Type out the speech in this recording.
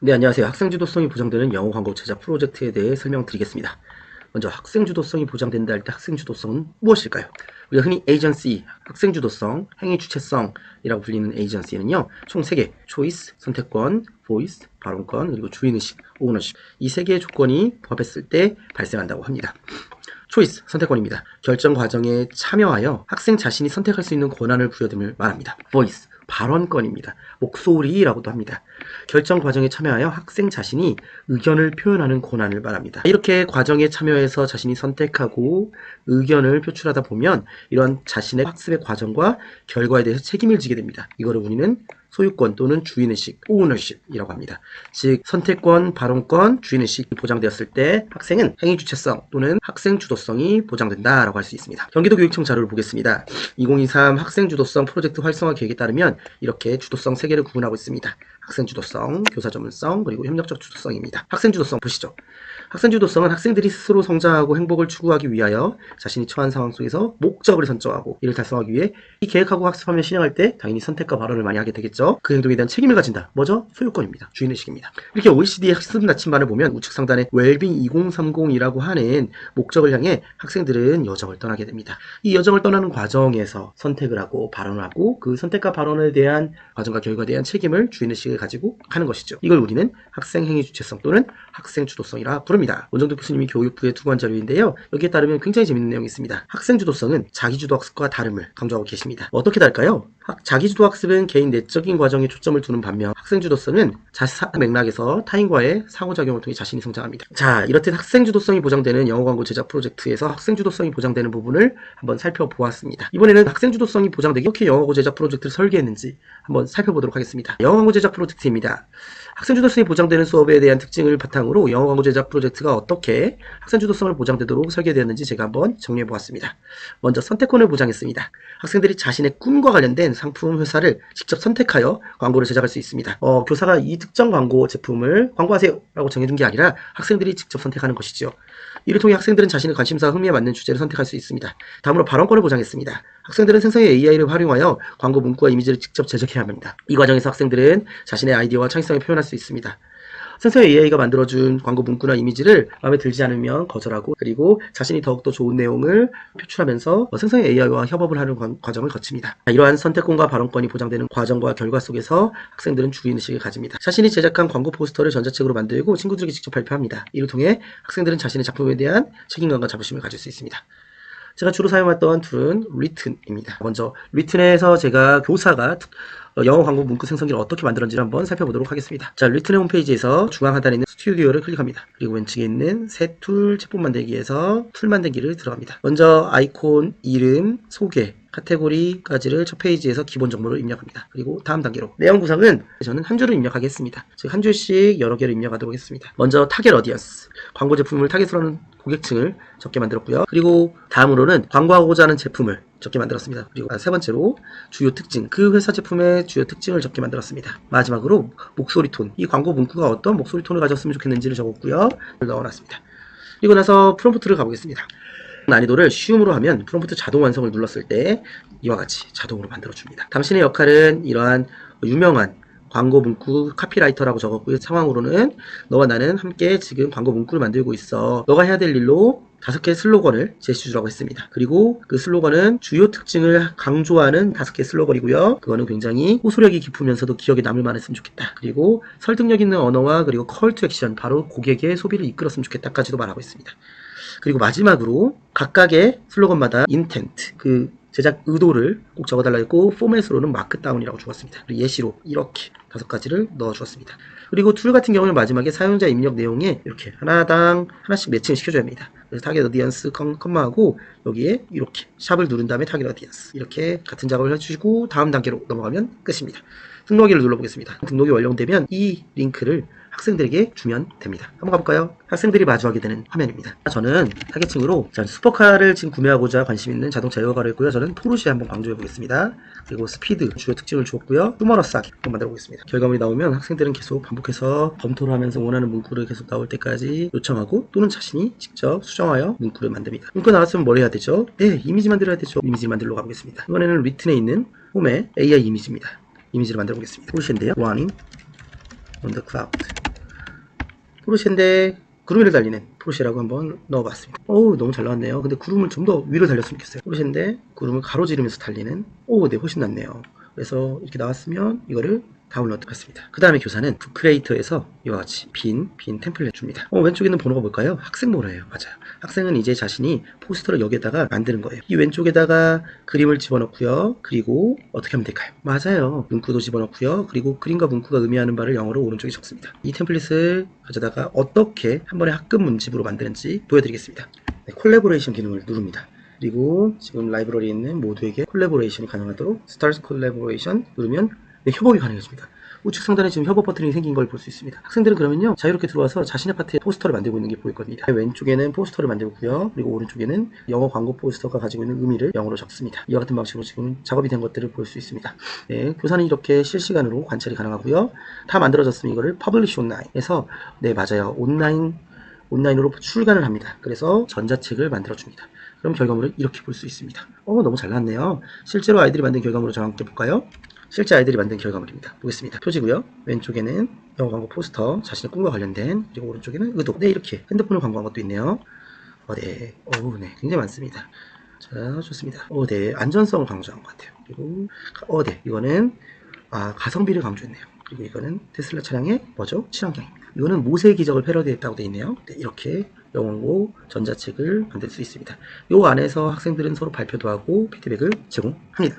네, 안녕하세요. 학생 주도성이 보장되는 영어 광고 제작 프로젝트에 대해 설명드리겠습니다. 먼저 학생 주도성이 보장된다 할 때 학생 주도성은 무엇일까요? 우리가 흔히 에이전시, 학생 주도성, 행위 주체성이라고 불리는 에이전시는요, 총 3개, 초이스, 선택권, 보이스, 발언권, 그리고 주인의식, 오너십, 이 3개의 조건이 부합했을 때 발생한다고 합니다. 초이스, 선택권입니다. 결정 과정에 참여하여 학생 자신이 선택할 수 있는 권한을 부여됨을 말합니다. 보이스, 발언권입니다. 목소리라고도 합니다. 결정 과정에 참여하여 학생 자신이 의견을 표현하는 권한을 말합니다. 이렇게 과정에 참여해서 자신이 선택하고 의견을 표출하다 보면 이런 자신의 학습의 과정과 결과에 대해서 책임을 지게 됩니다. 이거를 우리는 소유권 또는 주인의식, ownership이라고 합니다. 즉 선택권, 발언권, 주인의식이 보장되었을 때 학생은 행위주체성 또는 학생주도성이 보장된다라고 할 수 있습니다. 경기도교육청 자료를 보겠습니다. 2023 학생주도성 프로젝트 활성화 계획에 따르면 이렇게 주도성 3개를 구분하고 있습니다. 학생주도성, 교사전문성, 그리고 협력적 주도성입니다. 학생주도성 보시죠. 학생주도성은 학생들이 스스로 성장하고 행복을 추구하기 위하여 자신이 처한 상황 속에서 목적을 설정하고 이를 달성하기 위해 이 계획하고 학습하며 실행할 때 당연히 선택과 발언을 많이 하게 되겠죠. 그 행동에 대한 책임을 가진다. 뭐죠? 소유권입니다. 주인의식입니다. 이렇게 OECD의 학습 나침반을 보면 우측 상단에 웰빙 2030이라고 하는 목적을 향해 학생들은 여정을 떠나게 됩니다. 이 여정을 떠나는 과정에서 선택을 하고 발언을 하고 그 선택과 발언에 대한 과정과 결과에 대한 책임을 주인의식을 가지고 하는 것이죠. 이걸 우리는 학생 행위 주체성 또는 학생 주도성이라 부릅니다. 원정덕 교수님이 교육부에 투고한 자료인데요. 여기에 따르면 굉장히 재밌는 내용이 있습니다. 학생 주도성은 자기주도 학습과 다름을 강조하고 계십니다. 어떻게 다를까요? 자기주도 학습은 개인 내적인 과정에 초점을 두는 반면 학생 주도성은 자사 맥락에서 타인과의 상호작용을 통해 자신이 성장합니다. 자, 이렇듯 학생 주도성이 보장되는 영어 광고 제작 프로젝트에서 학생 주도성이 보장되는 부분을 한번 살펴보았습니다. 이번에는 학생 주도성이 보장되기 어떻게 영어 광고 제작 프로젝트를 설계했는지 한번 살펴보도록 하겠습니다. 영어 광고 제작 프로젝트입니다. 학생 주도성이 보장되는 수업에 대한 특징을 바탕으로 영어 광고 제작 프로젝트가 어떻게 학생 주도성을 보장되도록 설계되었는지 제가 한번 정리해 보았습니다. 먼저 선택권을 보장했습니다. 학생들이 자신의 꿈과 관련된 상품, 회사를 직접 선택하여 광고를 제작할 수 있습니다. 교사가 이 특정 광고 제품을 광고하세요 라고 정해준 게 아니라 학생들이 직접 선택하는 것이죠. 이를 통해 학생들은 자신의 관심사와 흥미에 맞는 주제를 선택할 수 있습니다. 다음으로 발언권을 보장했습니다. 학생들은 생성의 AI를 활용하여 광고 문구와 이미지를 직접 제작해야 합니다. 이 과정에서 학생들은 자신의 아이디어와 창의성을 표현할 수 있습니다. 생성의 AI가 만들어준 광고 문구나 이미지를 마음에 들지 않으면 거절하고 그리고 자신이 더욱더 좋은 내용을 표출하면서 생성의 AI와 협업을 하는 과정을 거칩니다. 이러한 선택권과 발언권이 보장되는 과정과 결과 속에서 학생들은 주인의식을 가집니다. 자신이 제작한 광고 포스터를 전자책으로 만들고 친구들에게 직접 발표합니다. 이를 통해 학생들은 자신의 작품에 대한 책임감과 자부심을 가질 수 있습니다. 제가 주로 사용했던 툴은 리튼입니다. 먼저 리튼에서 제가 교사가 영어 광고 문구 생성기를 어떻게 만들었는지를 한번 살펴보도록 하겠습니다. 자, 리튼의 홈페이지에서 중앙 하단에 있는 스튜디오를 클릭합니다. 그리고 왼쪽에 있는 새 툴 제품 만들기에서 툴 만들기를 들어갑니다. 먼저 아이콘, 이름, 소개, 카테고리까지를 첫 페이지에서 기본 정보를 입력합니다. 그리고 다음 단계로 내용 구성은 저는 한 줄을 입력하겠습니다. 즉 한 줄씩 여러 개를 입력하도록 하겠습니다. 먼저 타겟 어디언스, 광고 제품을 타겟으로 하는 고객층을 적게 만들었고요. 그리고 다음으로는 광고하고자 하는 제품을 적게 만들었습니다. 그리고 세 번째로 주요 특징, 그 회사 제품의 주요 특징을 적게 만들었습니다. 마지막으로 목소리 톤, 이 광고 문구가 어떤 목소리 톤을 가졌으면 좋겠는지를 적었고요. 넣어놨습니다. 그리고 나서 프롬프트를 가보겠습니다. 난이도를 쉬움으로 하면 프롬프트 자동 완성을 눌렀을 때 이와 같이 자동으로 만들어줍니다. 당신의 역할은 이러한 유명한 광고 문구 카피라이터라고 적었고요. 상황으로는 너와 나는 함께 지금 광고 문구를 만들고 있어. 너가 해야 될 일로 5개의 슬로건을 제시해주라고 했습니다. 그리고 그 슬로건은 주요 특징을 강조하는 5개의 슬로건이고요. 그거는 굉장히 호소력이 깊으면서도 기억에 남을 만했으면 좋겠다. 그리고 설득력 있는 언어와 그리고 콜 투 액션, 바로 고객의 소비를 이끌었으면 좋겠다까지도 말하고 있습니다. 그리고 마지막으로 각각의 슬로건마다 인텐트, 그 제작 의도를 꼭 적어달라고 했고 포맷으로는 마크다운이라고 주었습니다. 그리고 예시로 이렇게 5가지를 넣어 주었습니다. 그리고 툴 같은 경우는 마지막에 사용자 입력 내용에 이렇게 하나당 하나씩 매칭을 시켜줘야 합니다. 그래서 타겟 어디언스 컴마하고 여기에 이렇게 샵을 누른 다음에 타겟 어디언스 이렇게 같은 작업을 해주시고 다음 단계로 넘어가면 끝입니다. 등록하기를 눌러보겠습니다. 등록이 완료되면 이 링크를 학생들에게 주면 됩니다. 한번 가볼까요? 학생들이 마주하게 되는 화면입니다. 저는 타겟층으로 슈퍼카를 지금 구매하고자 관심 있는 자동차 애호가를 했고요. 저는 포르쉐 한번 강조해 보겠습니다. 그리고 스피드 주요 특징을 주었고요. 휴머러스하게 한번 만들어 보겠습니다. 결과물이 나오면 학생들은 계속 반복해서 검토를 하면서 원하는 문구를 계속 나올 때까지 요청하고 또는 자신이 직접 수정하여 문구를 만듭니다. 문구 나왔으면 뭘 해야 되죠? 네, 이미지 만들어야 되죠. 이미지를 만들러 가보겠습니다. 이번에는 리튼에 있는 홈의 AI 이미지입니다. 이미지를 만들어 보겠습니다. 포르쉐인데요. Running on the cloud. 포르쉐인데 구름 위를 달리는 포르쉐라고 한번 넣어봤습니다. 어우, 너무 잘 나왔네요. 근데 구름을 좀 더 위로 달렸으면 좋겠어요. 포르쉐인데 구름을 가로지르면서 달리는, 네, 훨씬 낫네요. 그래서 이렇게 나왔으면 이거를 다운로드 했습니다. 그 다음에 교사는 북크리에이터에서 이와 같이 빈 템플릿 줍니다. 왼쪽에 있는 번호가 뭘까요? 학생 번호예요. 맞아요. 학생은 이제 자신이 포스터를 여기에다가 만드는 거예요. 이 왼쪽에다가 그림을 집어넣고요. 그리고 어떻게 하면 될까요? 맞아요. 문구도 집어넣고요. 그리고 그림과 문구가 의미하는 바를 영어로 오른쪽에 적습니다. 이 템플릿을 가져다가 어떻게 한 번에 학급 문집으로 만드는지 보여드리겠습니다. 네, 콜라보레이션 기능을 누릅니다. 그리고 지금 라이브러리에 있는 모두에게 콜라보레이션이 가능하도록 Start Collaboration 누르면 네, 협업이 가능해집니다. 우측 상단에 지금 협업 버튼이 생긴 걸 볼 수 있습니다. 학생들은 그러면요, 자유롭게 들어와서 자신의 파트에 포스터를 만들고 있는 게 보일 겁니다. 왼쪽에는 포스터를 만들고요. 그리고 오른쪽에는 영어 광고 포스터가 가지고 있는 의미를 영어로 적습니다. 이와 같은 방식으로 지금 작업이 된 것들을 볼 수 있습니다. 네, 교사는 이렇게 실시간으로 관찰이 가능하고요. 다 만들어졌으면 이거를 Publish Online에서, 네, 맞아요. 온라인으로 출간을 합니다. 그래서 전자책을 만들어줍니다. 그럼 결과물을 이렇게 볼 수 있습니다. 너무 잘 나왔네요. 실제로 아이들이 만든 결과물을 저와 함께 볼까요? 실제 아이들이 만든 결과물입니다. 보겠습니다. 표지고요. 왼쪽에는 영어 광고 포스터, 자신의 꿈과 관련된, 그리고 오른쪽에는 의도. 네, 이렇게 핸드폰을 광고한 것도 있네요. 네, 네, 굉장히 많습니다. 자, 좋습니다. 네, 안전성을 강조한 것 같아요. 그리고 네, 이거는 가성비를 강조했네요. 그리고 이거는 테슬라 차량의 뭐죠? 친환경입니다. 이거는 모세의 기적을 패러디했다고 되어 있네요. 네, 이렇게 영어고 전자책을 만들 수 있습니다. 이 안에서 학생들은 서로 발표도 하고 피드백을 제공합니다.